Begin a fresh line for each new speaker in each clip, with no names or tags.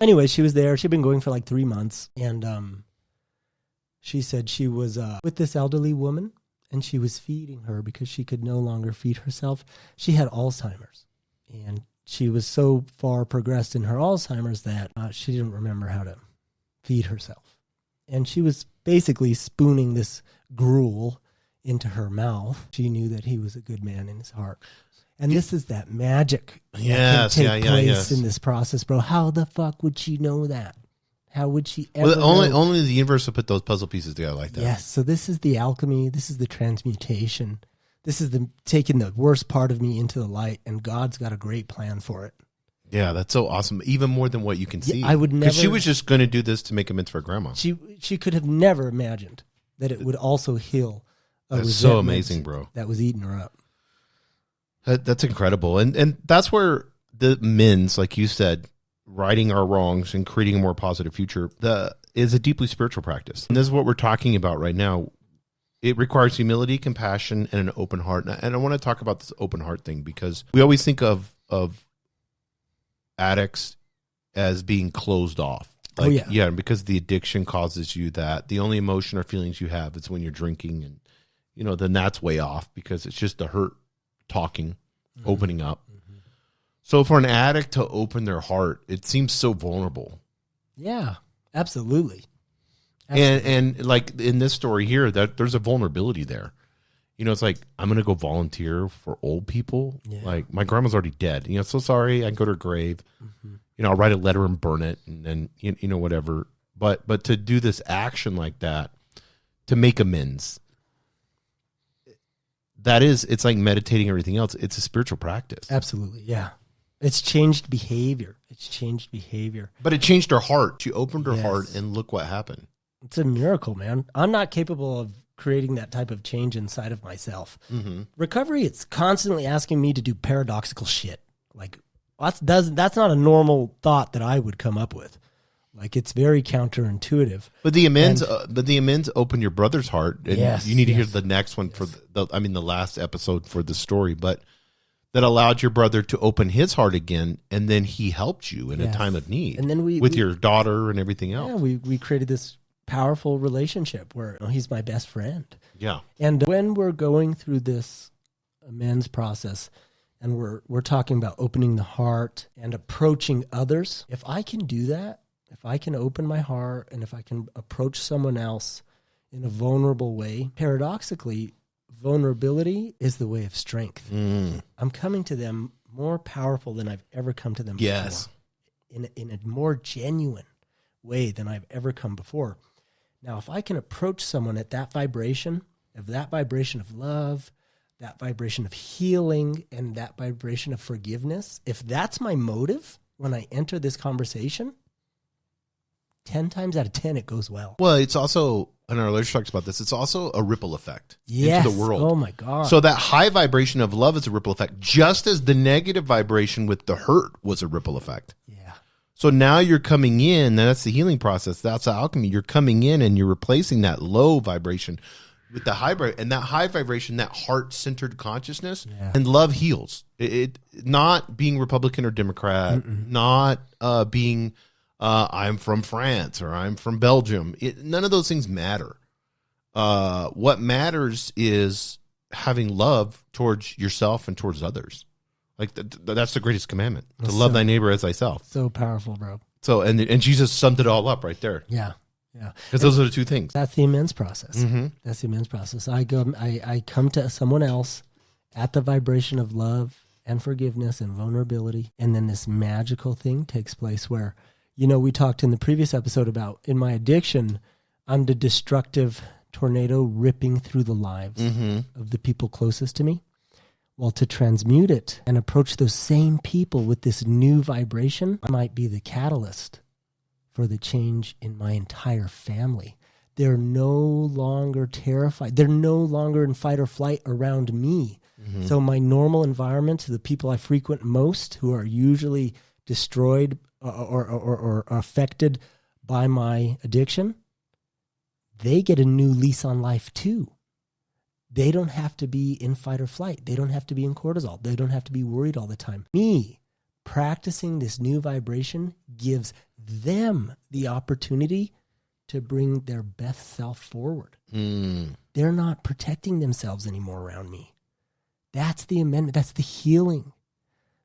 Anyway, she was there. She'd been going for like 3 months. And she said she was with this elderly woman, and she was feeding her because she could no longer feed herself. She had Alzheimer's, and she was so far progressed in her Alzheimer's that she didn't remember how to feed herself. And she was basically spooning this gruel into her mouth. She knew that he was a good man in his heart. And this is that magic that can take place in this process, bro. How the fuck would she know that? How would she ever know?
Only the universe will put those puzzle pieces together like that.
Yes, so this is the alchemy. This is the transmutation. This is the taking the worst part of me into the light, and God's got a great plan for it.
Yeah, that's so awesome. Even more than what you can see.
I would never.
Because she was just going to do this to make amends for her grandma.
She could have never imagined that it would also heal a
That's so amazing, bro.
That was eating her up.
That's incredible. And that's where the amends, like you said, righting our wrongs and creating a more positive future, is a deeply spiritual practice. And this is what we're talking about right now. It requires humility, compassion, and an open heart. And I want to talk about this open heart thing because we always think of addicts as being closed off. Like, yeah, because the addiction causes you that. The only emotion or feelings you have is when you're drinking, and then that's way off because it's just the hurt talking, opening up. So for an addict to open their heart, it seems so vulnerable.
Yeah, absolutely.
And like in this story here, that there's a vulnerability there. It's like, I'm going to go volunteer for old people. Yeah. Like, my grandma's already dead. So sorry, I can go to her grave. I'll write a letter and burn it, and then, whatever. But to do this action like that, to make amends, it's like meditating everything else. It's a spiritual practice.
Absolutely, yeah. It's changed behavior.
But it changed her heart. She opened her heart, and look what happened.
It's a miracle, man. I'm not capable of creating that type of change inside of myself. Recovery, it's constantly asking me to do paradoxical shit. Like, that's not a normal thought that I would come up with. Like, it's very counterintuitive.
But the amends open your brother's heart. And you need to hear the next one for the last episode for the story, but that allowed your brother to open his heart again, and then he helped you in a time of need. And then with your daughter and everything else.
Yeah, we created this powerful relationship where he's my best friend.
Yeah.
And when we're going through this amends process, and we're talking about opening the heart and approaching others, if I can do that, if I can open my heart and if I can approach someone else in a vulnerable way, paradoxically, vulnerability is the way of strength. I'm coming to them more powerful than I've ever come to them before. In a more genuine way than I've ever come before. Now, if I can approach someone at that vibration of love, that vibration of healing, and that vibration of forgiveness, if that's my motive when I enter this conversation, 10 times out of 10, it goes well.
Well, it's also, and our literature talks about this, it's also a ripple effect into the world.
Oh my God.
So that high vibration of love is a ripple effect, just as the negative vibration with the hurt was a ripple effect.
Yeah.
So now you're coming in, and that's the healing process. That's the alchemy. You're coming in and you're replacing that low vibration with the high vibration, and that high vibration, that heart-centered consciousness, and love heals. It not being Republican or Democrat, not being I'm from France or I'm from Belgium. None of those things matter. What matters is having love towards yourself and towards others. Like that's the greatest commandment, to love thy neighbor as thyself.
So powerful, bro.
So and Jesus summed it all up right there.
Yeah. Yeah,
because those are the two things.
That's the amends process. That's the amends process. I come to someone else at the vibration of love and forgiveness and vulnerability, and then this magical thing takes place where, we talked in the previous episode about in my addiction, I'm the destructive tornado ripping through the lives of the people closest to me. Well, to transmute it and approach those same people with this new vibration, I might be the catalyst for the change in my entire family. They're no longer terrified. They're no longer in fight or flight around me. So my normal environment, the people I frequent most, who are usually destroyed or affected by my addiction, they get a new lease on life too. They don't have to be in fight or flight. They don't have to be in cortisol. They don't have to be worried all the time. Me practicing this new vibration gives them the opportunity to bring their best self forward. They're not protecting themselves anymore around me. That's the amendment. That's the healing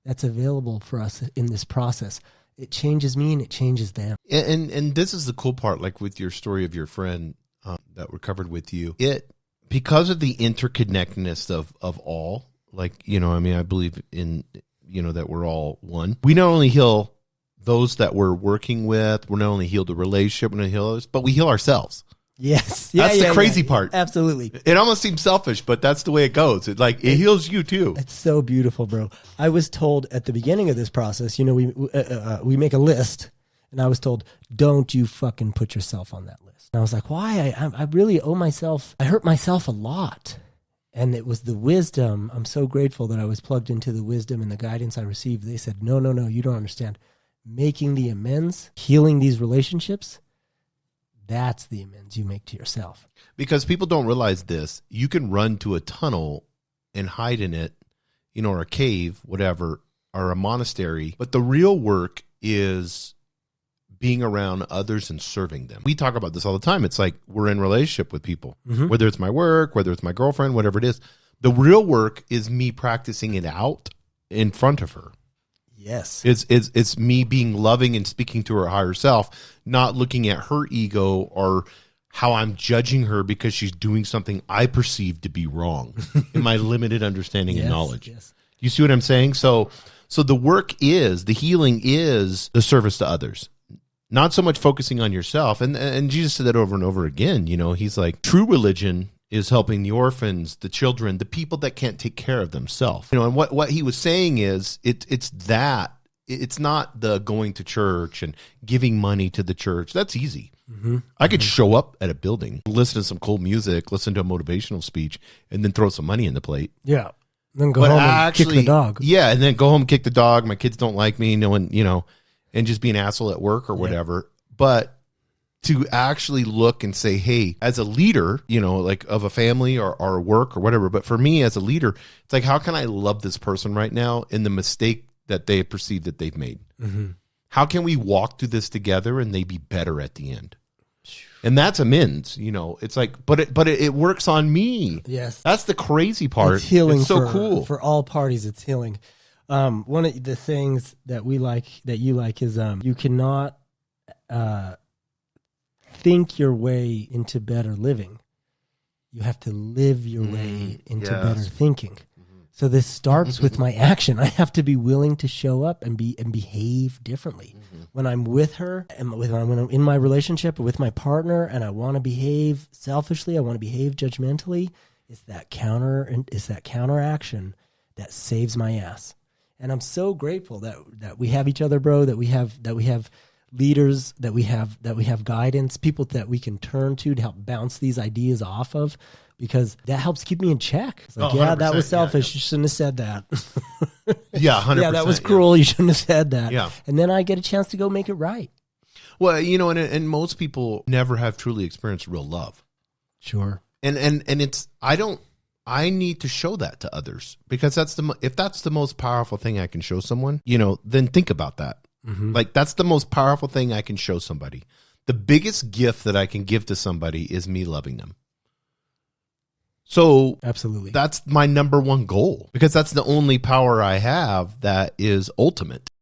that's available for us in this process. It changes me and it changes them.
And this is the cool part, like with your story of your friend that recovered with you. Because of the interconnectedness of all, like, I believe in, that we're all one. We not only heal those that we're working with, we're not only heal the relationship, we're not heal others, but we heal ourselves.
Yes.
That's the crazy part.
Absolutely.
It almost seems selfish, but that's the way it goes. It heals you too.
It's so beautiful, bro. I was told at the beginning of this process, we make a list, and I was told, don't you fucking put yourself on that list. And I was like, why? I really owe myself. I hurt myself a lot. And it was the wisdom. I'm so grateful that I was plugged into the wisdom and the guidance I received. They said, no, you don't understand. Making the amends, healing these relationships, that's the amends you make to yourself.
Because people don't realize this. You can run to a tunnel and hide in it, or a cave, whatever, or a monastery. But the real work is being around others and serving them. We talk about this all the time. It's like we're in relationship with people, whether it's my work, whether it's my girlfriend, whatever it is. The real work is me practicing it out in front of her.
Yes.
It's me being loving and speaking to her higher self, not looking at her ego or how I'm judging her because she's doing something I perceive to be wrong in my limited understanding and knowledge.
Yes.
You see what I'm saying? So the work is, the healing is the service to others, not so much focusing on yourself. And Jesus said that over and over again. He's like, true religion is helping the orphans, the children, the people that can't take care of themselves. And what he was saying is it's not the going to church and giving money to the church. That's easy. I could show up at a building, listen to some cool music, listen to a motivational speech, and then throw some money in the plate.
Yeah. Then go home and kick the dog.
Yeah, and then go home and kick the dog. My kids don't like me, and just be an asshole at work or whatever. But to actually look and say, hey, as a leader, like of a family or work or whatever, but for me as a leader, it's like, how can I love this person right now in the mistake that they perceive that they've made? How can we walk through this together and they be better at the end? And that's amends, it's like, but it works on me.
Yes.
That's the crazy part.
It's healing.
It's so cool.
For all parties, it's healing. One of the things that you like is, you cannot, think your way into better living. You have to live your way into better thinking. So this starts with my action. I have to be willing to show up and behave differently. When I'm with her and when I'm in my relationship or with my partner and I want to behave selfishly, I want to behave judgmentally, it's that counter action that saves my ass. And I'm so grateful that we have each other, bro, that we have leaders, that we have guidance, people that we can turn to help bounce these ideas off of, because that helps keep me in check. It's like, that was selfish. You shouldn't have said that.
100%.
Yeah, that was cruel. You shouldn't have said that.
Yeah.
And then I get a chance to go make it right.
Well, and most people never have truly experienced real love.
Sure.
And it's, I need to show that to others, because if that's the most powerful thing I can show someone, then think about that. Like, that's the most powerful thing I can show somebody. The biggest gift that I can give to somebody is me loving them. So
absolutely,
that's my number one goal, because that's the only power I have that is ultimate.